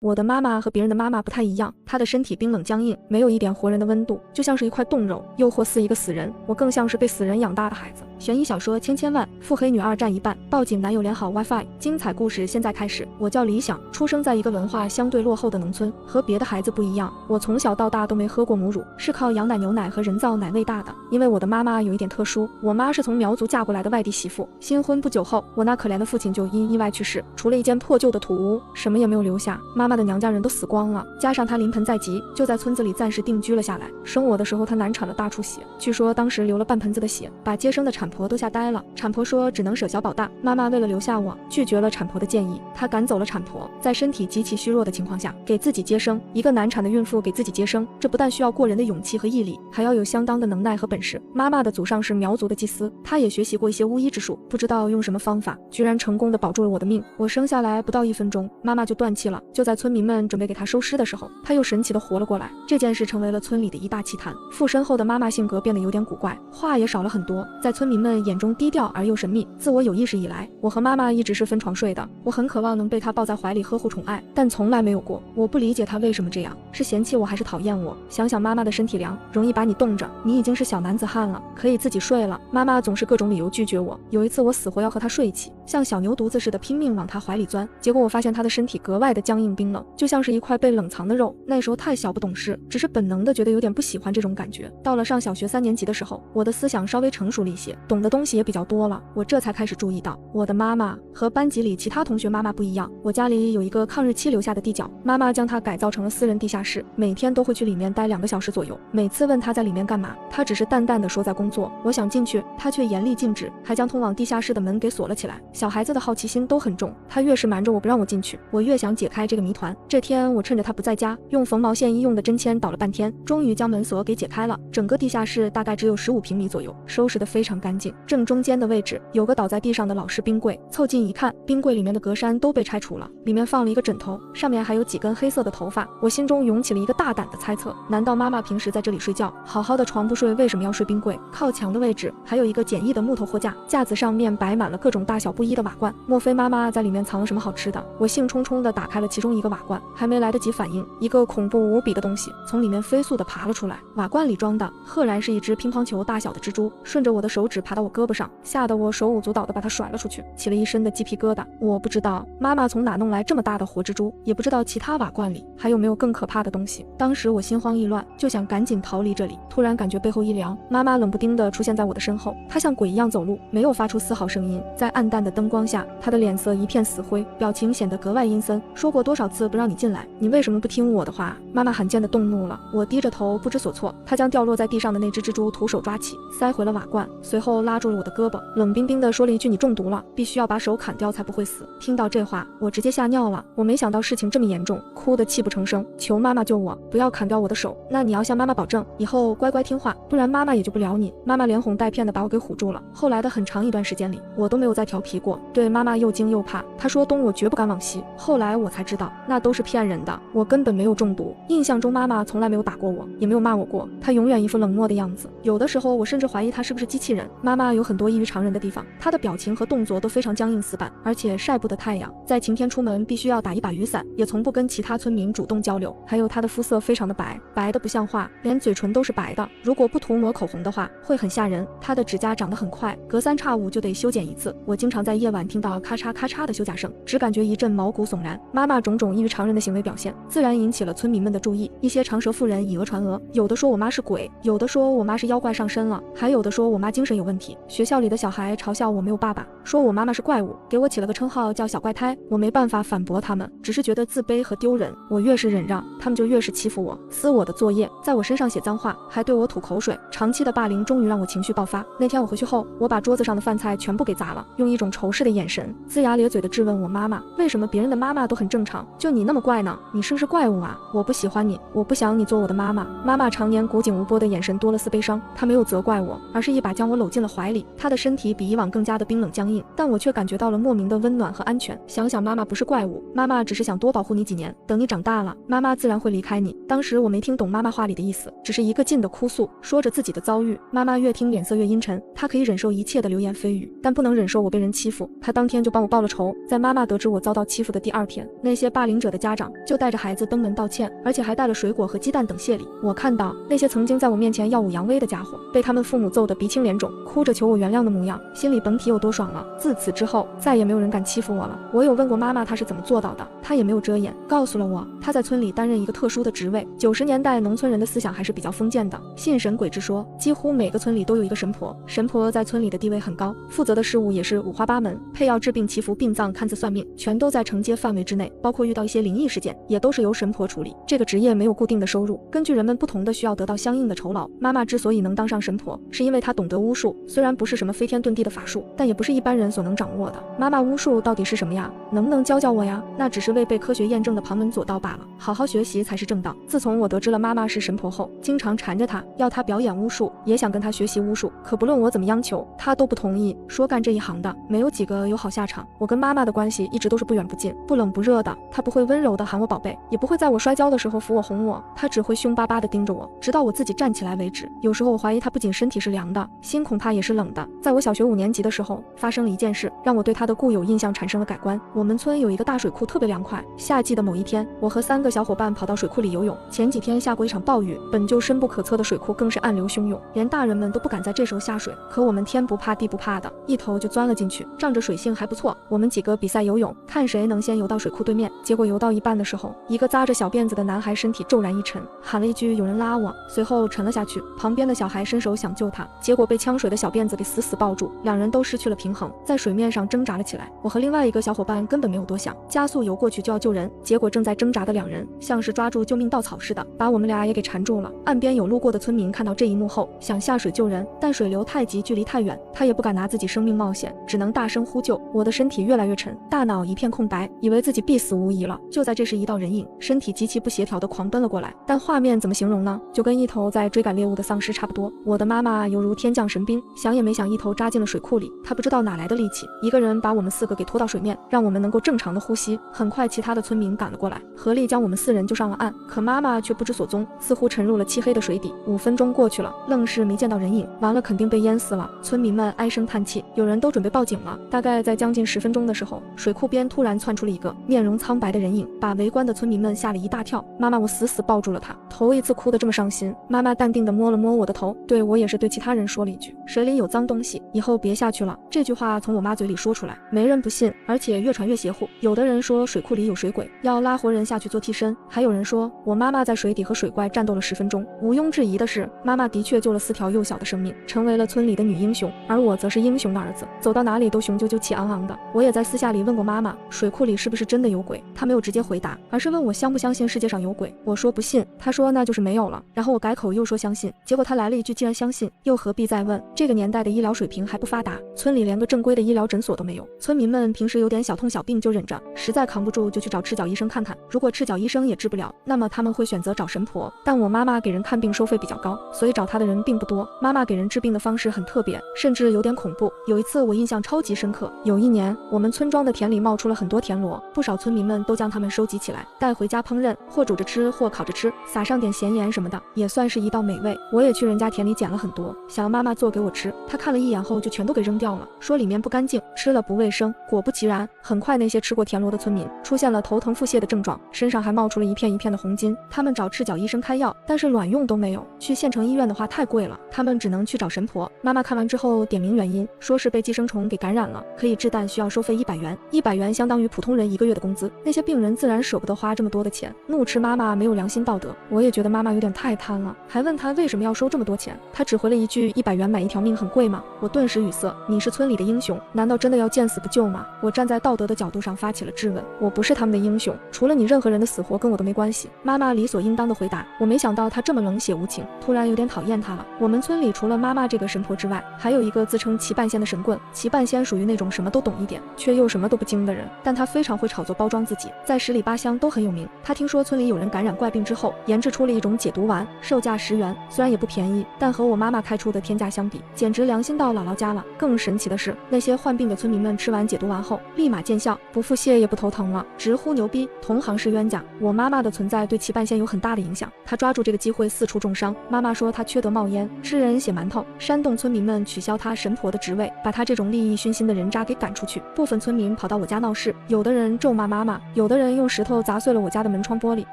我的妈妈和别人的妈妈不太一样，她的身体冰冷僵硬，没有一点活人的温度，就像是一块冻肉，又或似一个死人。我更像是被死人养大的孩子。悬疑小说千千万，腹黑女二占一半，报警男友连好 WiFi。精彩故事现在开始。我叫李想，出生在一个文化相对落后的农村，和别的孩子不一样，我从小到大都没喝过母乳，是靠羊奶、牛奶和人造奶喂大的。因为我的妈妈有一点特殊，我妈是从苗族嫁过来的外地媳妇，新婚不久后，我那可怜的父亲就因意外去世，除了一间破旧的土屋，什么也没有留下。妈妈的娘家人都死光了，加上她临盆在即，就在村子里暂时定居了下来。生我的时候，她难产了大出血，据说当时流了半盆子的血，把接生的产婆都吓呆了。产婆说只能舍小保大，妈妈为了留下我，拒绝了产婆的建议，她赶走了产婆，在身体极其虚弱的情况下给自己接生。一个难产的孕妇给自己接生，这不但需要过人的勇气和毅力，还要有相当的能耐和本事。妈妈的祖上是苗族的祭司，她也学习过一些巫医之术，不知道用什么方法，居然成功的保住了我的命。我生下来不到1分钟，妈妈就断气了。就在村民们准备给她收尸的时候，她又神奇的活了过来。这件事成为了村里的一大奇谈。附身后的妈妈性格变得有点古怪，话也少了很多，在村民们眼中低调而又神秘。自我有意识以来，我和妈妈一直是分床睡的，我很渴望能被她抱在怀里呵护宠爱，但从来没有过。我不理解她为什么这样，是嫌弃我还是讨厌我？想想妈妈的身体凉，容易把你冻着，你已经是小男子汉了，可以自己睡了，妈妈总是各种理由拒绝我。有一次我死活要和她睡一起，像小牛犊子似的拼命往她怀里钻，结果我发现她的身体格外的僵硬冰冷，就像是一块被冷藏的肉。那时候太小不懂事，只是本能的觉得有点不喜欢这种感觉。到了上小学3年级的时候，我的思想稍微成熟了一些，懂的东西也比较多了，我这才开始注意到我的妈妈和班级里其他同学妈妈不一样。我家里有一个抗日期留下的地窖，妈妈将它改造成了私人地下室，每天都会去里面待2个小时左右。每次问她在里面干嘛，她只是淡淡的说在工作。我想进去，她却严厉禁止，还将通往地下室的门给锁了起来。小孩子的好奇心都很重，她越是瞒着我不让我进去，我越想解开这个谜团。这天我趁着她不在家，用缝毛线医用的针签捣了半天，终于将门锁给解开了。整个地下室大概只有15平米左右，收拾得非常干净。正中间的位置有个倒在地上的老式冰柜，凑近一看，冰柜里面的格栅都被拆除了，里面放了一个枕头，上面还有几根黑色的头发。我心中涌起了一个大胆的猜测，难道妈妈平时在这里睡觉，好好的床不睡，为什么要睡冰柜？靠墙的位置还有一个简易的木头货架，架子上面摆满了各种大小不一的瓦罐，莫非妈妈在里面藏了什么好吃的？我兴冲冲地打开了其中一个瓦罐，还没来得及反应，一个恐怖无比的东西从里面飞速地爬了出来。瓦罐里装的赫然是一只乒乓球大小的蜘蛛，顺着我的手指爬到我胳膊上，吓得我手舞足蹈地把它甩了出去，起了一身的鸡皮疙瘩。我不知道妈妈从哪弄来这么大的活蜘蛛，也不知道其他瓦罐里还有没有更可怕的东西。当时我心慌意乱，就想赶紧逃离这里，突然感觉背后一凉，妈妈冷不丁地出现在我的身后，她像鬼一样走路，没有发出丝毫声音。在暗淡的灯光下，她的脸色一片死灰，表情显得格外阴森。说过多少次不让你进来，你为什么不听我的话？妈妈罕见地动怒了。我低着头不知所措，她将掉落在地上的那只蜘蛛徒手抓起，塞回了瓦罐，随后拉住了我的胳膊，冷冰冰地说了一句：你中毒了，必须要把手砍掉才不会死。听到这话，我直接吓尿了。我没想到事情这么严重，哭得泣不成声，求妈妈救我，不要砍掉我的手。那你要向妈妈保证，以后乖乖听话，不然妈妈也救不了你。妈妈连哄带骗的把我给唬住了。后来的很长一段时间里，我都没有再调皮过，对妈妈又惊又怕。她说东我绝不敢往西，后来我才知道那都是骗人的，我根本没有中毒。印象中妈妈从来没有打过我，也没有骂我过，她永远一副冷漠的样子。有的时候我甚至怀疑她是不是机器人。妈妈有很多异于常人的地方，她的表情和动作都非常僵硬死板，而且晒不得太阳，在晴天出门必须要打一把雨伞，也从不跟其他村民主动交流。还有她的肤色非常的白，白的不像话，连嘴唇都是白的，如果不涂抹口红的话会很吓人。她的指甲长得很快，隔3差5就得修剪一次，我经常在夜晚听到咔嚓咔嚓的修甲声，只感觉一阵毛骨悚然。妈妈种种异于常人的行为表现，自然引起了村民们的注意。一些长舌妇人以讹传讹，有的说我妈是鬼，有的说我妈是妖怪上身了，还有的说我妈精神有问题。学校里的小孩嘲笑我没有爸爸，说我妈妈是怪物，给我起了个称号叫小怪胎。我没办法反驳他们，只是觉得自卑和丢人。我越是忍让，他们就越是欺负我，撕我的作业，在我身上写脏话，还对我吐口水。长期的霸凌终于让我情绪爆发。那天我回去后，我把桌子上的饭菜全部给砸了，用一种仇视的眼神龇牙咧嘴地质问我妈妈，为什么别人的妈妈都很正常，就你那么怪呢？你是不是怪物啊？我不喜欢你，我不想你做我的妈妈。妈妈常年古井无波的眼神多了丝悲伤，她没有责怪我，而是一把将我搂进了怀里。她的身体比以往更加的冰冷僵硬，硬，但我却感觉到了莫名的温暖和安全。想想妈妈不是怪物，妈妈只是想多保护你几年，等你长大了，妈妈自然会离开你。当时我没听懂妈妈话里的意思，只是一个劲的哭诉，说着自己的遭遇。妈妈越听脸色越阴沉，她可以忍受一切的流言蜚语，但不能忍受我被人欺负。她当天就帮我报了仇。在妈妈得知我遭到欺负的第2天，那些霸凌者的家长就带着孩子登门道歉，而且还带了水果和鸡蛋等谢礼。我看到那些曾经在我面前耀武扬威的家伙，被他们父母揍得鼻青脸肿，哭着求我原谅的模样，心里甭提有多爽了。自此之后，再也没有人敢欺负我了。我有问过妈妈她是怎么做到的，她也没有遮掩，告诉了我她在村里担任一个特殊的职位。90年代农村人的思想还是比较封建的，信神鬼之说，几乎每个村里都有一个神婆。神婆在村里的地位很高，负责的事务也是五花八门，配药治病、祈福、殡葬、看字算命，全都在承接范围之内，包括遇到一些灵异事件，也都是由神婆处理。这个职业没有固定的收入，根据人们不同的需要得到相应的酬劳。妈妈之所以能当上神婆，是因为她懂得巫术，虽然不是什么飞天遁地的法术，但也不是一般人所能掌握的。妈妈，巫术到底是什么呀？能不能教教我呀？那只是未被科学验证的旁门左道罢了，好好学习才是正道。自从我得知了妈妈是神婆后，经常缠着她，要她表演巫术，也想跟她学习巫术，可不论我怎么央求，她都不同意，说干这一行的没有几个有好下场。我跟妈妈的关系一直都是不远不近，不冷不热的，她不会温柔的喊我宝贝，也不会在我摔跤的时候扶我哄我，她只会凶巴巴的盯着我，直到我自己站起来为止。有时候我怀疑她不仅身体是凉的，心恐怕也是冷的。在我小学5年级的时候，发生了一件事，让我对她的固有印象产生了改观。我们村有一个大水库，特别凉快。夏季的某一天，我和3个小伙伴跑到水库里游泳。前几天下过一场暴雨，本就深不可测的水库更是暗流汹涌，连大人们都不敢在这时候下水。可我们天不怕地不怕的，一头就钻了进去，仗着水性还不错，我们几个比赛游泳，看谁能先游到水库对面。结果游到一半的时候，一个扎着小辫子的男孩身体骤然一沉，喊了一句有人拉我，随后沉了下去。旁边的小孩伸手想救他，结果被呛水的小辫子给死死抱住，两人都失去了平衡，在水面上挣扎了起来。我和另外一个小伙伴根本没有多想，加速游过去就要救人，结果正在挣扎的两人像是抓住救命稻草似的，把我们俩也给缠住了。岸边有路过的村民看到这一幕后，想下水救人，但水流太急，距离太远，他也不敢拿自己生命冒险，只能大声呼救。我的身体越来越沉，大脑一片空白，以为自己必死无疑了。就在这时，一道人影身体极其不协调地狂奔了过来，但画面怎么形容呢？就跟一头在追赶猎物的丧尸差不多。我的妈妈犹如天降神兵，想也没想一头扎进了水库里。她不知道哪来的力气，一个人把我们4个给拖到水面，让我们能够正常的呼吸。很快其他的村民赶了过来，合力将我们4人救上了岸。可妈妈却不知所踪，似乎沉入了漆黑的水底。5分钟过去了，愣是没见到人影，完了肯定被淹死了。村民们唉声叹气，有人都准备报警了。大概在将近10分钟的时候，水库边突然窜出了一个面容苍白的人影，把围观的村民们吓了一大跳。妈妈，我死死抱住了他，头一次哭得这么伤心。妈妈淡定地摸了摸我的头，对我也是对其他人说了一句，水里有脏东西，以后别下去了。这句话从我妈嘴里说出来，没人不信，而且越传越邪乎。有的人说水库里有水鬼，要拉活人下去做替身，还有人说我妈妈在水底和水怪战斗了10分钟。毋庸置疑的是，妈妈的确救了4条幼小的生命，成为了村里的女英雄，而我则是英雄的儿子，走到哪里都雄赳赳气昂昂的。我也在私下里问过妈妈，水库里是不是真的有鬼？她没有直接回答，而是问我相不相信世界上有鬼。我说不信，她说那就是没有了。然后我改口又说相信，结果她来了一句既然相信，又何必再问？这个年代的医疗水平还不发达，村里连个正规的医疗诊所都没有，村民们平时有点小痛小病就忍着，实在扛不住就去找赤脚医生看看。如果赤脚医生也治不了，那么他们会选择找神婆。但我妈妈给人看病收费比较高，所以找她的人并不多。妈妈给人治病的方式很特别，甚至有点恐怖。有一次我印象超级深刻，有一年我们村庄的田里冒出了很多田螺，不少村民们都将它们收集起来带回家烹饪，或煮着吃或烤着吃，撒上点咸盐什么的，也算是一道美味。我也去人家田里捡了很多，想要妈妈做给我吃，她看了一眼后就全都给扔掉了，说里面不干净，吃了不卫生。果不其然，很快那些吃过田螺的村民出现了头疼腹泻的症状，身上还冒出了一片一片的红筋。他们找赤脚医生开药，但是卵用都没有，去县城医院的话太贵了，他们只能去找神婆。妈妈看完之后点名原因，说是被寄生虫给感染了，可以治，但需要收费100元，100元相当于普通人1个月的工资。那些病人自然舍不得花这么多的钱，怒斥妈妈没有良心道德。我也觉得妈妈有点太贪了，还问她为什么要收这么多钱，她只回了一句100元买一条命很贵吗？我顿时语塞，你是村里的英雄，难道真的要见死不救吗？我站在道德的角度上发起了质问，我不是他们的英雄，除了你任何人的死活跟我都没关系。妈妈理所应当的回答。我没想到她这么冷血无情，突然有点讨厌她了。我们村里除了妈妈这个神婆之外，还有一个自称齐半仙的神棍。齐半仙属于那种什么都懂一点，却又什么都不精的人，但他非常会炒作包装自己，在10里8乡都很有名。他听说村里有人感染怪病之后，研制出了一种解毒丸，售价10元，虽然也不便宜，但和我妈妈开出的天价相比，简直良心到姥姥家了。更神奇的是，那些患病的村民们吃完解毒丸后，立马见效，不腹泻也不头疼了，直呼牛逼，同行是冤家。我妈妈的存在对齐半仙有很大的影响，她抓住这个机会四处重伤。妈妈说她缺德冒烟，吃人血馒头，煽动村民们取消她神婆的职位，把她这种利益熏心的人渣给赶出去。部分村民跑到我家闹事，有的人咒骂妈妈，有的人用石头砸碎了我家的门窗玻璃，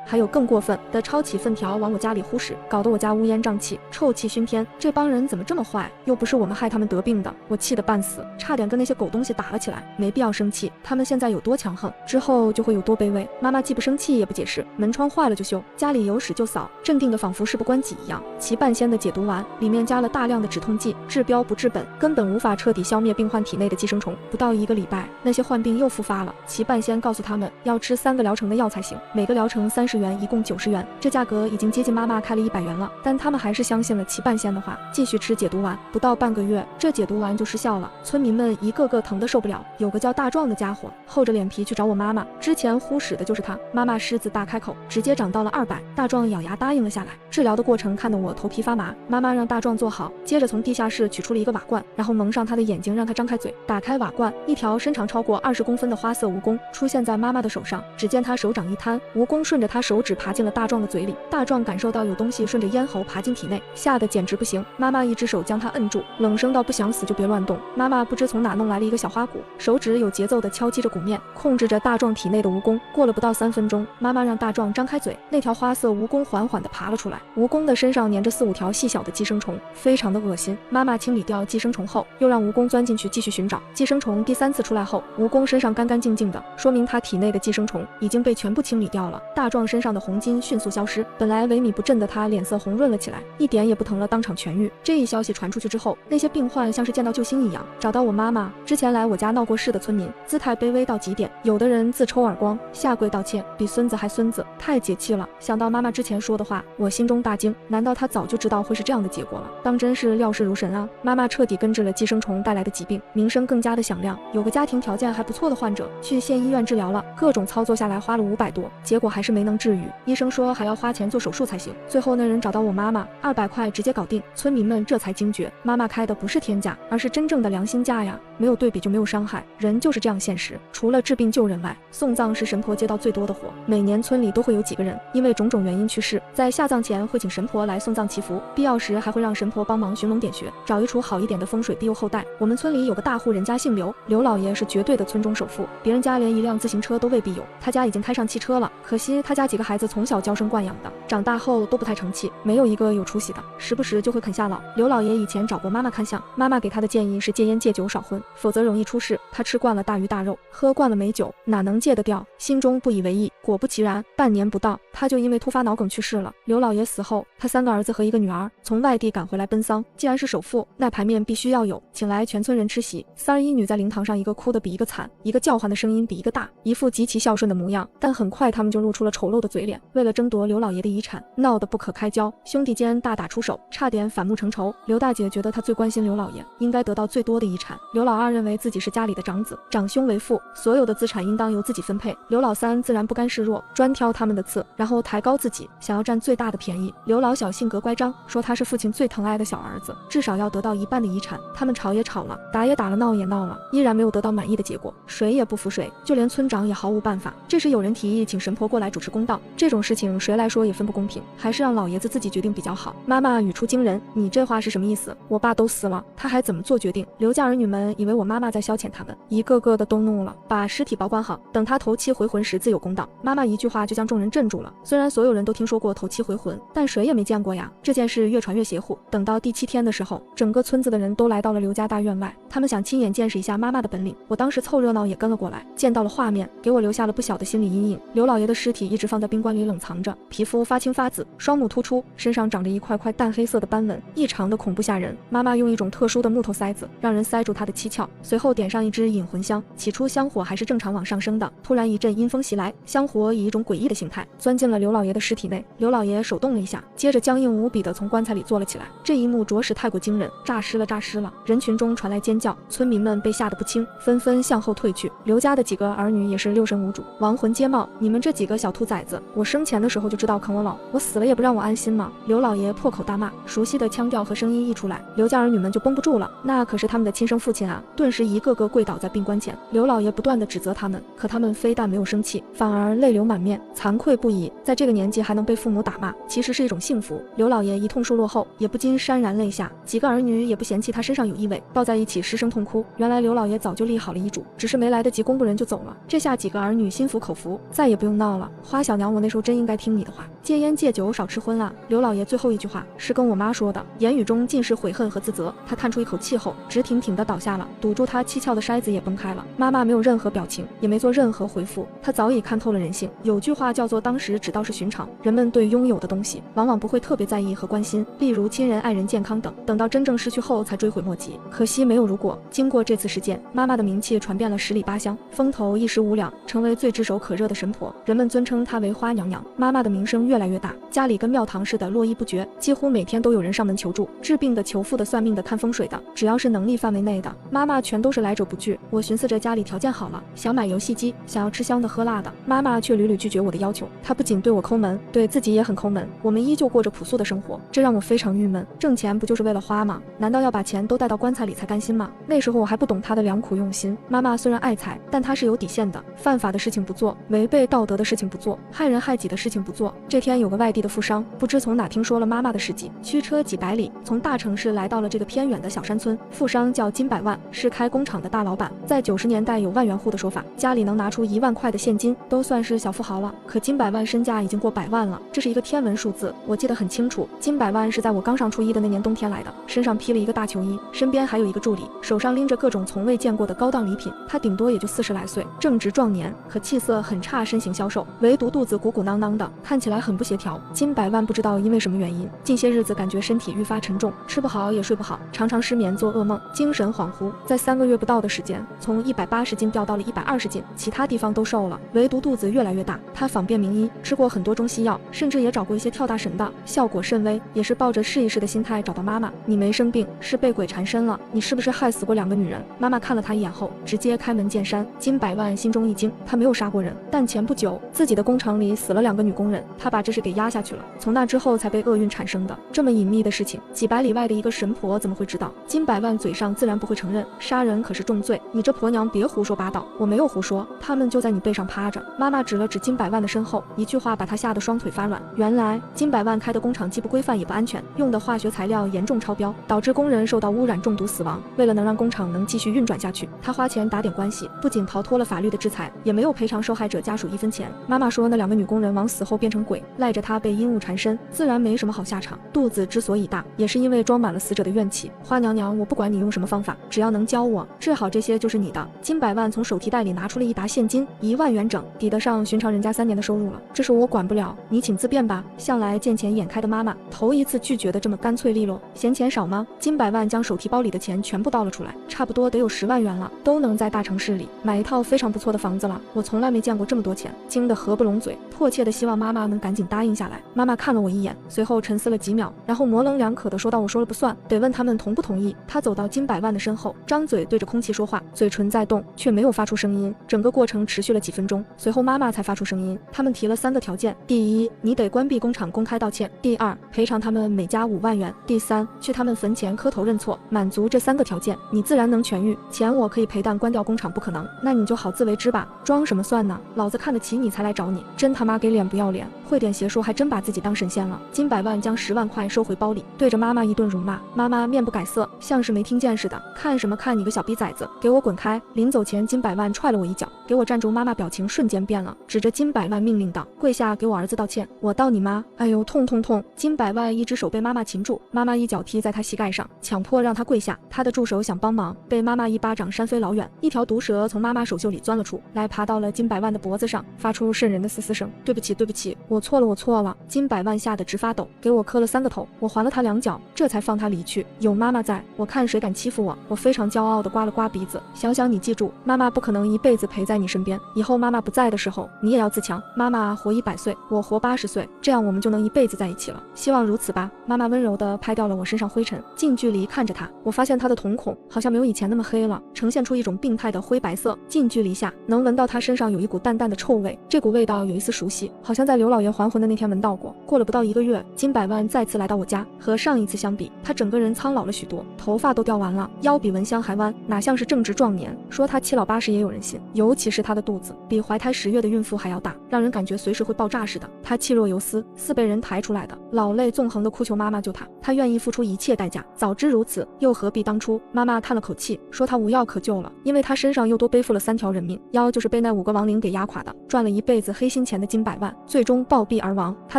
还有更过分的抄起粪条往我家里呼屎，搞得我家乌烟瘴气，臭气熏天。这帮人怎么这么坏？又不是我们害他们得病的，我气得半死，差点跟那些狗东西打了起来。没必要生气，他们现在有多强横，之后就会有多卑微。妈妈既不生气也不解释，门窗坏了就修，家里有屎就扫，镇定的仿佛事不关己一样。齐半仙的解毒丸里面加了大量的止痛剂，治标不治本，根本无法彻底消灭病患体内的寄生虫。不到1个礼拜，那些患病又复发了。齐半仙告诉他们要吃3个疗程的药才行，每个疗程30元，一共90元，这价格已经接近妈妈开了100元了。但他们还是相信了齐半仙的话，继续吃解毒丸。不到半个月，这解毒丸就失效了，村民们一个个疼得受不了。有个叫大壮的家伙厚着脸皮去找我妈妈，之前呼屎的就是他。妈妈狮子大开口，直接涨到了200，大壮咬牙答应了下来。治疗的过程看得我头皮发麻，妈妈让大壮坐好，接着从地下室取出了一个瓦罐，然后蒙上他的眼睛，让他张开嘴。打开瓦罐，一条身长超过20公分的花色蜈蚣出现在妈妈的手上，只见他手掌一摊，蜈蚣顺着他手指爬进了大壮的嘴里。大壮感受到有东西顺着咽喉爬进体内，吓得简直不行。妈妈一只手将他摁住，冷声道：不想死就别乱动。妈妈不知从哪弄来了一个小花鼓，手指有节奏地敲击着鼓面，控制着大壮体内的蜈蚣。过了不到3分钟，妈妈让大壮张开嘴，那条花色蜈蚣缓缓地爬了出来。蜈蚣的身上粘着4、5条细小的寄生虫，非常的恶心。妈妈清理掉寄生虫后，又让蜈蚣钻进去继续寻找。寄生虫第3次出来后，蜈蚣身上干干净净的，说明他体内的寄生虫已经被全部清理掉了。大壮身上的红筋迅速消失，本来萎靡不振的他脸色红润了起来，一点也不疼了，当场痊愈。这一消息传出去之后，那些病患像是见到救星一样，找到我妈妈。之前来我家闹过事的村民，姿态卑微到极点，有的人自抽耳光，下跪道歉，比孙子还孙子，太解气了。想到妈妈之前说的话，我心中大惊，难道她早就知道会是这样的结果了？当真是料事如神啊！妈妈彻底根治了寄生虫带来的疾病，名声更加的响亮。有个家庭条件还不错的患者去县医院治疗了，各种操作下来花了500多，结果还是没能治愈。医生说还要花钱做手术才行。最后那人找到我妈妈，200块直接搞定。村民们这才惊觉，妈妈开的不是天价，而是真正的良心价呀！没有对比就没有伤害，人就是这样现实。除了治病救人外，送葬是神婆接到最多的活。每年村里都会有几个人因为种种原因去世，在下葬前会请神婆来送葬祈福，必要时还会让神婆帮忙寻龙点穴，找一处好一点的风水庇佑后代。我们村里有个大户人家姓刘，刘老爷是绝对的村中首富，别人家连一辆自行车都未必有，他家已经开上汽车了。可惜他家几个孩子从小娇生惯养的，长大后都不太成器，没有一个有出息的，时不时就会啃下老。刘老爷以前找过妈妈看相，妈妈给他的建议是戒烟戒酒少荤，否则容易出事。他吃惯了大鱼大肉，喝惯了美酒，哪能戒得掉？心中不以为意。果不其然，半年不到，他就因为突发脑梗去世了。刘老爷死后，他3个儿子和1个女儿从外地赶回来奔丧，既然是首富，那牌面必须要有，请来全村人吃席。3儿1女在灵堂上，一个哭得比一个惨，一个叫唤的声音比一个大，一副极其孝顺的模样。但很快他们就露出了丑陋的嘴脸，为了争夺刘老爷的遗产，闹得不可开交，兄弟间大打出手，差点反目成仇。刘大姐觉得她最关心刘老爷，应该得到最多的遗产。刘老二认为自己是家里的长子，长兄为父，所有的资产应当由自己分配。刘老三自然不甘示弱，专挑他们的刺，然后抬高自己，想要占最大的便宜。刘老小性格乖张，说他是父亲最疼爱的小儿子，至少要得到1半的遗产。他们吵也吵了，打也打了，闹也闹了，依然没有得到满意的结果，谁也不服谁，就连村长也毫无办法。这时有人提议请神婆过来主持公道，这种事情谁来说也分不公平，还是让老爷子自己决定比较好。妈妈语出惊人，你这话是什么意思？我爸都死了，他还怎么做决定？刘家儿女们以为我妈妈在消遣他们，一个个的都怒了，把尸体保管好，等他头七回魂时自有公道。妈妈一句话就将众人镇住了。虽然所有人都听说过头七回魂，但谁也没见过呀。这件事越传越邪乎，等到第7天的时候，整个村子的人都来到了刘家大院外，他们想亲眼见识一下妈妈的本领。我当时凑热闹也跟了过来，见到了画面，给我留下了不小的心理阴影。刘老爷的尸体一直放在冰棺里冷藏着，皮肤发青发紫，双目突出，身上长着一块块淡黑色的斑纹，异常的恐怖吓人。妈妈用一种特殊的木头塞子让人塞住她的七窍，随后点上一支引魂香。起初香火还是正常往上升的，突然一阵阴风袭来，香火以一种诡异的形态钻进了刘老爷的尸体内。刘老爷手动了一下，接着僵硬无比的从棺材里坐了起来。这一幕着实太过惊人，诈尸了诈尸了！人群中传来尖叫，村民们被吓得不轻，纷纷向后退去。刘家的几个儿女也是六神无主，亡魂皆冒。你们这几个小兔崽子，我生前的时候就知道啃我老，我死了也不让我安心吗？刘老爷破口大骂，熟悉的腔调和声音一出来，刘家儿女们就绷不住了，那可是他们的亲生父亲啊！顿时一个个跪倒在病棺前。刘老爷不断地指责他们，可他们非但没有生气，反而泪流满面，惭愧不已。在这个年纪还能被父母打骂，其实是一种幸福。刘老爷一通数落后，也不禁潸然泪下。几个儿女也不嫌弃他身上有异味，抱在一起失声痛哭。原来刘老爷早就立好了遗嘱，只是没来得及公布人就走了。这下几个儿女心服口服，再也不用闹了。花小娘，我那时候真应该听你的话，戒烟戒酒，少吃荤啊。刘老爷最后一句话是跟我妈说的，言语中尽是悔恨和自责。他叹出一口气后，直挺挺地倒下了，堵住他七窍的筛子也崩开了。妈妈没有任何表情，也没做任何回复。她早已看透了人性，有句话叫做当时只道是寻常。人们对拥有的东西往往不会特别在意和关心，例如亲人、爱人、健康等，等到真正失去后才追悔莫及。可惜没有如果。经过这次事件，妈妈的名气传遍了十里八乡，风头一时无两，成为最炙手可热的神婆。人们尊称她为花娘娘。妈妈的名声越来越大，家里跟庙堂似的络绎不绝，几乎每天都有人上门求助，治病的、求富的、算命的、看风水的，只要是能力范围内的，妈妈全都是来者不拒。我寻思着家里条件好了，想买游戏机，想要吃香的喝辣的，妈妈却屡屡拒绝我的要求。她不仅对我抠门，对自己也很抠门。我们依旧过着朴素的生活，这让我非常郁闷。挣钱不就是为了花吗？难道要把钱都带到棺材里才甘心吗？那时候我还不懂她的良苦用心。妈妈虽然爱财，但她是有底线的，犯法的事情不做，违背道德的事情不做，害人害己的事情不做。这天有个外地的富商，不知从哪听说了妈妈的事迹，驱车几百里，从大城市来到了这个偏远的小山村。富商叫金百万，是开工厂的大老板，在90年代有万元户的说法，家里能拿出1万块的现金都算是小富豪了。可金百万身价已经过100万了，这是一个天文数字。我记得很清楚，金百万是在我刚上初一的那年冬天来的，身上披了一个大球衣，身边还有一个助理，手上拎着各种从未见过的高档礼品。他顶多也就40来岁，正值壮年，可气色很差，身形消瘦，唯独肚子鼓鼓囊囊的，看起来很不协调。金百万不知道因为什么原因，近些日子感觉身体愈发沉重，吃不好也睡不好，常常失眠做噩梦，精神恍惚。在3个月不到的时间，从180斤掉到了120斤，其他地方都瘦了，唯独肚子越来越大。他访遍名医，吃过很多中西药，甚至也找过一些跳大神的，效果甚微，也是抱着试一试的心态找到妈妈。你没生病，是被鬼缠身了，你是不是害死过2个女人？妈妈看了他一眼后，直接开门见山。金百万心中一惊，他没有杀过人，但前不久自己的工厂里死了2个女工人，他把这事给压下去了，从那之后才被厄运产生的。这么隐秘的事情，几百里外的一个神婆怎么会知道？金百万嘴上自然不会承认，杀人可是重罪，你这婆娘别胡说八道。我没有胡说，他们就在你背上趴着。妈妈指了指金百万的身后，一句话把他吓得双腿发软。原来金百万开的工厂既不规范也不安全，用的化学材料严重超标，导致工人受到污染中毒死亡。为了能让工厂能继续运转下去，他花钱打点关系，不仅逃脱了法律的制裁，也没有赔偿受害者家属1分钱。妈妈说那2个女工人往死后变成鬼，赖着她被阴物缠身，自然没什么好下场。肚子之所以大，也是因为装满了死者的怨气。花娘娘，我不管你用什么方法，只要能教我治好这些就是你的。金百万从手提袋里拿出了一沓现金，1万元整，抵得上寻常人家3年的收入了。这事我管不了，你请自便吧。向来见钱眼开的妈妈，头一次拒绝的这么干脆利落。嫌钱少吗？金百万将手提包里的钱全部倒了出来，差不多得有10万元了，都能在大城市里买一套非常不错的房子了。我从来没见过这么多钱，惊得合不拢嘴，迫切的希望妈妈能赶紧答应下来。妈妈看了我一眼，随后沉思了几秒，然后模棱两可的说道：“我说了不算，得问他们同不同意。”他走到金百万的身后，张嘴对着空气说话，嘴唇在动，却没有发出声音。整个过程持续了几分钟，随后妈妈才发出声音。他们提了3个条件：第一，你得关闭工厂公开道歉；第二，赔偿他们每家5万元；第三，去他们坟前磕头认错。满足这3个条件，你自然能痊愈。钱我可以赔，但关掉工厂不可能。那你就好自为之吧，装什么算呢？老子看得起你才来找你，真他妈给脸不要脸！会点邪术还真把自己当神仙了。金百万将10万块收回包里，对着妈妈一顿辱骂。妈妈面不改色，像是没听见似的。看什么看，你个小逼崽子，给我滚开！临走前，金百万踹了我一脚，给我站住。妈妈表情瞬间变了，指着金百万命令道：“跪下，给我儿子道歉！”我道你妈！哎呦，痛痛痛！金百万一只手被妈妈擒住，妈妈一脚踢在他膝盖上，强迫让他跪下。他的助手想帮忙，被妈妈一巴掌扇飞老远。一条毒蛇从妈妈手袖里钻了出来，爬到了金百万的脖子上，发出瘆人的嘶嘶声。对不起，对不起，我错了，我错了！金百万吓得直发抖，给我磕了3个头。我还了他2脚，这才放他离去。有妈妈在，我看谁敢欺负我！我非常骄傲地刮了刮鼻子，想想你记住，妈妈不可能一辈子陪在你身边，以后妈妈不在的时候，你也要自强。妈妈活100岁，我活80岁，这样我们就能一辈子在一起了。希望如此吧。妈妈温柔地拍掉了我身上灰尘，近距离看着她，我发现她的瞳孔好像没有以前那么黑了，呈现出一种病态的灰白色。近距离下，能闻到她身上有一股淡淡的臭味，这股味道有一丝熟悉，好像在刘老爷还魂的那天闻到过。过了不到1个月，金百万再次来到我家，和上一次相比，他整个人苍老了许多，头发都掉完了，腰比蚊香腔还弯，哪像是正值壮年。说他七老八十也有人信，尤其是他的肚子比怀胎10月的孕妇还要大，让人感觉随时会爆炸似的。他气若游丝，似被人抬出来的，老泪纵横地哭求妈妈救他，他愿意付出一切代价。早知如此，又何必当初？妈妈叹了口气，说他无药可救了，因为他身上又多背负了3条人命，腰就是被那5个亡灵给压垮的，赚了一辈子黑心钱的金百万，最终暴毙而亡。他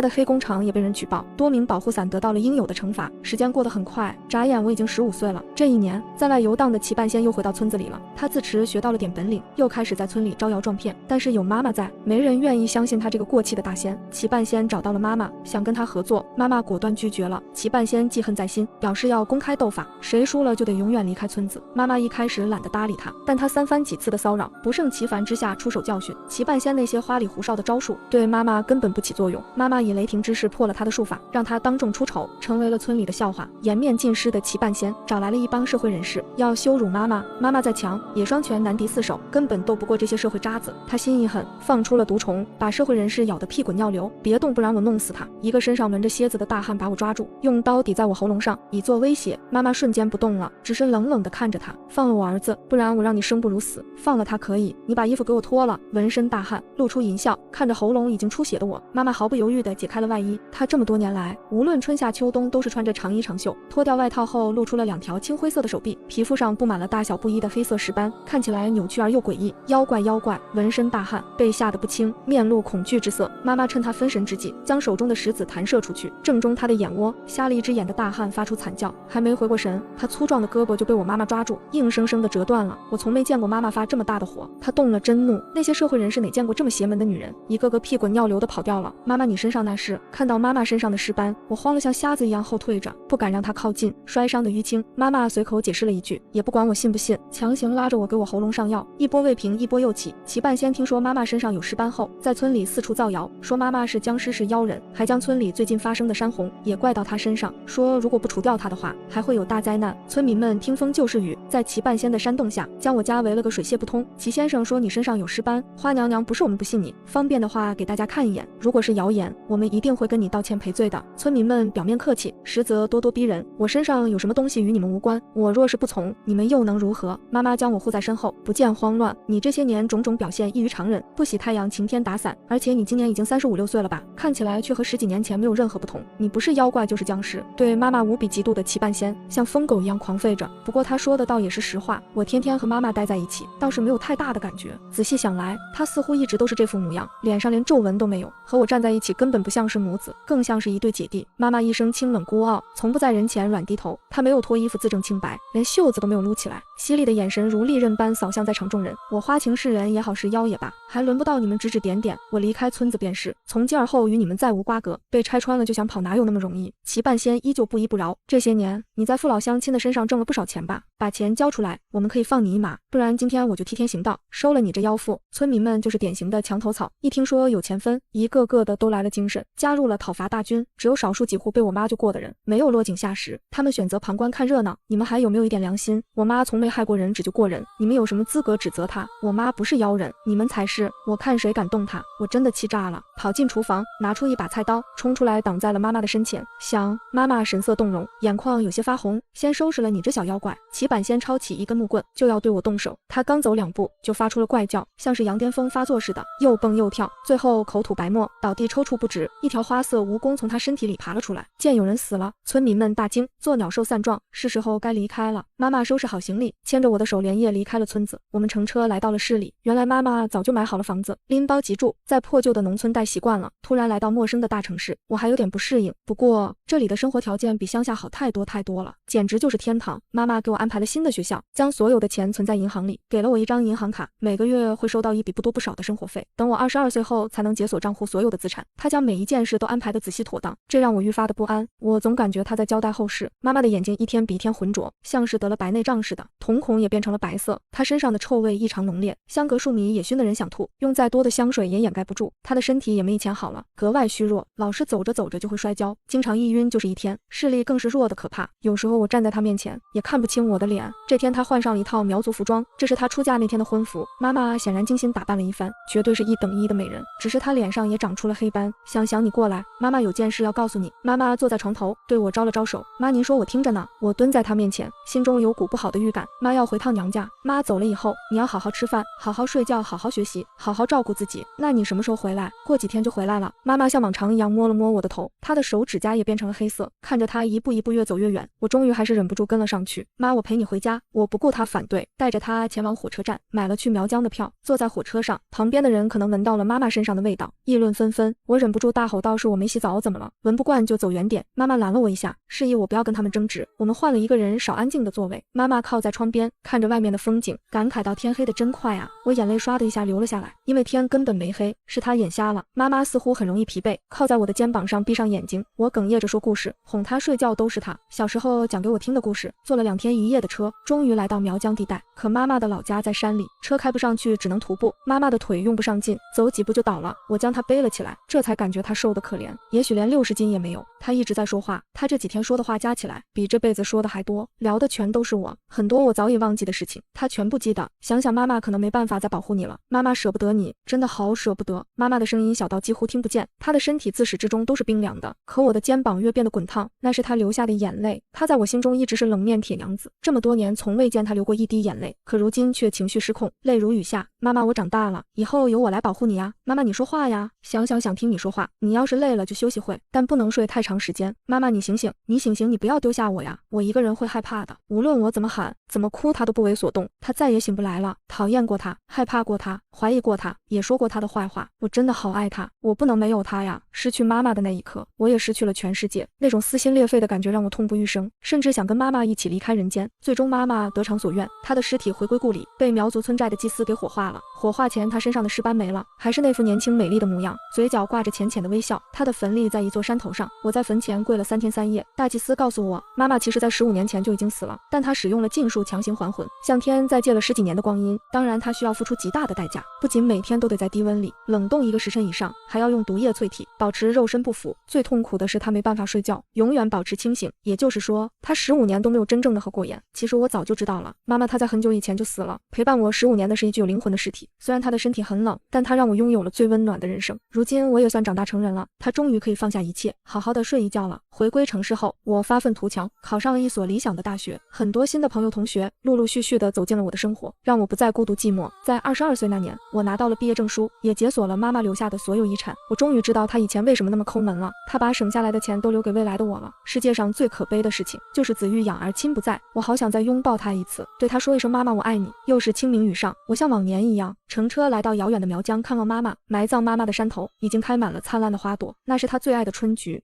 的黑工厂也被人举报，多名保护伞得到了应有的惩罚。时间过得很快，眨眼我已经15岁了。这一年，在外游荡的齐半仙又回到村子里了。他自持学到了点本领，又开始在村里招摇撞骗。但是有妈妈在，没人愿意相信他这个过气的大仙。齐半仙找到了妈妈，想跟他合作，妈妈果断拒绝了。齐半仙记恨在心，表示要公开斗法，谁输了就得永远离开村子。妈妈一开始懒得搭理他，但他3番几次的骚扰，不胜其烦之下出手教训。齐半仙那些花里胡哨的招数对妈妈根本不起作用，妈妈以雷霆之势破了他的术法，让他当众出丑，成为了村里的笑话。颜面尽失的齐半仙找来了一帮社会人士，要羞辱妈妈。妈妈再强也双拳难敌4手，根本斗不过这些社会渣子。他心一狠，放出了毒虫，把社会人士咬得屁滚尿流。别动，不然我弄死他！一个身上纹着蝎子的大汉把我抓住，用刀抵在我喉咙上，以作威胁。妈妈瞬间不动了，只是冷冷地看着他，放了我儿子，不然我让你生不如死。放了他可以，你把衣服给我脱了。纹身大汉露出淫笑，看着喉咙已经出血的我，妈妈毫不犹豫地解开了外衣。她这么多年来，无论春夏秋冬，都是穿着长衣长袖，脱掉外套后露出了2条青灰色的手臂，皮肤上布满了大小不一的黑色石斑，看起来扭曲而又诡异。妖怪妖怪！纹身大汉被吓得不轻，面露恐惧之色。妈妈趁他分神之际，将手中的石子弹射出去，正中他的眼窝。瞎了一只眼的大汉发出惨叫，还没回过神，他粗壮的胳膊就被我妈妈抓住，硬生生的折断了。我从没见过妈妈发这么大的火，她动了真怒。那些社会人士哪见过这么邪门的女人，一个个屁滚尿流的跑掉了。妈妈，你身上那是？看到妈妈身上的尸斑，我慌了，像瞎子一样后退着，不敢让她靠近，摔伤的淤青。妈妈随口解释了一句，也不管我信不信，强行拉着我给我喉咙上药。一波未平，一波又起。齐半仙听说妈妈身上有尸斑后，在村里四处造谣，说妈妈是僵尸，是妖人，还将村里最近发生的山洪也怪到她身上，说如果不除掉她的话，还会有大灾难。村民们听风就是雨，在齐半仙的山洞下，将我家围了个水泄不通。齐先生说你身上有尸斑，花娘娘不是我们不信你，方便的话给大家看一眼，如果是谣言，我们一定会跟你道歉赔罪的。村民们表面客气，实则咄咄逼人。我身上有什么东西与你们无关，我若是不从，你们又能如何？妈妈将我护在身后，不见慌乱。你这些年种种表现异于常人，不喜太阳晴天打伞，而且你今年已经35、6岁了吧，看起来却和10几年前没有任何不同。你不是妖怪就是僵尸。对妈妈无比嫉妒的齐半仙像疯狗一样狂吠着，不过他说的倒也是实话，我天天和妈妈待在一起，倒是没有太大的感觉。仔细想来，他似乎一直都是这副模样，脸上连皱纹都没有，和我站在一起根本不像是母子，更像是一对姐弟。妈妈一生清冷孤傲，从不在人前软低头，她没有脱衣服自证清白，连袖子都没有撸起来，犀利的眼神如利刃般扫向在场众人。我花情是人也好，是妖也罢，还轮不到你们指指点点，我离开村子便是，从今而后与你们再无瓜葛。被拆穿了就想跑，哪有那么容易？齐半仙依旧不依不饶，这些年你在父老乡亲的身上挣了不少钱吧，把钱交出来，我们可以放你一马，不然今天我就替天行道，收了你这妖妇。村民们就是典型的墙头草，一听说有钱分，一个个的都来了精神，加入了讨伐大军。只有少数几户被我妈救过的人没有落井下石，他们选择旁观看热闹。你们还有没有一点良心？我妈从没害过人，只救过人，你们有什么资格指责她？我妈不是妖人，你们才是，我看谁敢动她！我真的气炸了，跑进厨房，拿出一把菜刀，冲出来挡在了妈妈的身前。想妈妈神色动容，眼眶有些发红，先收拾了你这小妖怪。齐板先抄起一根木棍就要对我动手，他刚走2步就发出了怪叫，像是羊癫疯发作似的，又蹦又跳，最后口吐白沫，倒地抽搐不止，一条花色蜈蚣从他身体里爬了出来。见有人死了，村民们大惊，作鸟兽散状，是时候该离开了。妈妈收拾好行李，牵着我的手连夜离开了村子。我们乘车来到了市里，原来妈妈早就买好了房子，拎包即住。在破旧的农村待习惯了，突然来到陌生的大城市，我还有点不适应。不过这里的生活条件比乡下好太多太多了，简直就是天堂。妈妈给我安排了新的学校，将所有的钱存在银行里，给了我一张银行卡，每个月会收到一笔不多不少的生活费。等我22岁后才能解锁账户所有的资产。她将每一件事都安排得仔细妥当，这让我愈发的不安。我总感觉她在交代后事。妈妈的眼睛一天比一天浑浊，像是得了白内障似的，瞳孔也变成了白色。她身上的臭味异常浓烈，香格树米也熏得人想吐，用再多的香水也掩盖不住。她的身体也没以前好了，格外虚弱，老是走着走着就会摔跤，经常一晕就是一天，视力更是弱得可怕。有时候我站在他面前也看不清我的脸。这天他换上了一套苗族服装，这是他出嫁那天的婚服。妈妈显然精心打扮了一番，绝对是一等一的美人，只是她脸上也长出了黑斑。想想你过来，妈妈有件事要告诉你。妈妈坐在床头，对我招了招手。妈，您说，我听着呢。我蹲在她面前，心中有股不好的预感。妈要回趟娘家，妈走了以后，你要好好吃饭，好好睡觉，好好学习，好好照顾自己。那你什么时候回来？过几天就回来了。妈妈像往常一样摸了摸我的头，她的手指甲也变成了黑色。看着她一步一步越走越远，我终于还是忍不住跟了上去。妈，我陪你回家。我不顾她反对，带着她前往火车站，买了去苗疆的票。坐在火车上，旁边的人可能闻到了妈妈身上的味道，议论纷纷。我忍不住大吼道：是我没洗澡怎么了？闻不惯就走远点。妈妈拦了我一下，示意我不要跟他们争执。我们换了一个人少安静的座位。妈妈靠在窗边，看着外面的风景，感慨到天黑的真快啊。我眼泪唰的一下流了下来，因为天根本没黑，是她眼瞎了。妈妈似乎很容易疲惫，靠在我的肩膀上闭上眼睛。我哽咽着说故事，哄她睡觉都是她小时候讲给我听的故事。坐了2天1夜的车，终于来到苗疆地带。可妈妈的老家在山里，车开不上去，只能徒步。妈妈的腿用不上劲，走几步就倒了。我将她背了起来，这才感觉她瘦得可怜，也许连60斤也没有。她一直在说话，她这几天说的话加起来比这辈子说的还多，聊的全都是我，很多我早已忘记的事情，她全部记得。想想妈妈可能没办法再保护你了，妈妈舍不得你，真的好舍不得。妈妈的声音小到几乎听不见，她的身体自始至终都是冰凉的，可我的肩膀越变得滚烫，那是她流下的眼泪。她在我心中一直是冷面铁娘子，这么多年从未见她流过一滴眼泪，可如今却情绪失控，泪如雨下。妈妈，我长大了，以后由我来保护你啊。妈妈，你说话呀，想听你说话。你要是累了就休息会，但不能睡太长时间。妈妈，你醒醒，你醒醒，你不要丢下我呀，我一个人会害怕的。无论我怎么喊怎么哭，她都不为所动。她再也醒不来了，讨厌过她，害怕过她，怀疑过她，也说过她的坏话。我真的好爱她，我不能没有她呀。失去妈妈的那一刻，我也失去了全世界，那种撕心裂肺的感觉让我痛不欲生，甚至想跟妈妈一起离开人间。最终妈妈得偿所愿，她的尸体回归故里，被苗族村寨的祭司给火化了。火化前她身上的尸斑没了，还是那副年轻美丽的模样，嘴角挂着浅浅的微笑。她的坟立在一座山头上，我在坟前跪了3天3夜。大祭司告诉我，妈妈其实在15年前就已经死了，但她使用了禁术强行还魂，向天再借了10几年的光阴。当然她需要付出极大的代价，不仅每天都得在低温里冷冻1个时辰以上，还要用毒液淬体，保持肉身不腐。最痛苦的是她没办法睡觉，永远保持清醒，也就是说她15年都没有真正的合过眼。其实我早就知道了，妈妈她在很久以前就死了，陪伴我15年的是一具有灵魂的尸体。虽然她的身体很冷，但她让我拥有了最温暖的人生。如今我也算长大成人了，她终于可以放下一切，好好的睡一觉了。回归城市后，我发愤图强，考上了一所理想的大学，很多新的朋友同学陆陆续续的走进了我的生活，让我不再孤独寂寞。在22岁那年，我拿到了毕业证书，也解锁了妈妈留下的所有遗产。我终于知道她以前为什么那么抠门了，她把省下来的钱都留给未来的我了。世界上最可悲的事情就是子欲养而亲不在，我好想再拥抱她一次，对她说一声妈妈我爱你。又是清明雨上，我像往年一样乘车来到遥远的苗疆看望妈妈。埋葬妈妈的山头已经开满了灿烂的花朵，那是她最爱的春菊。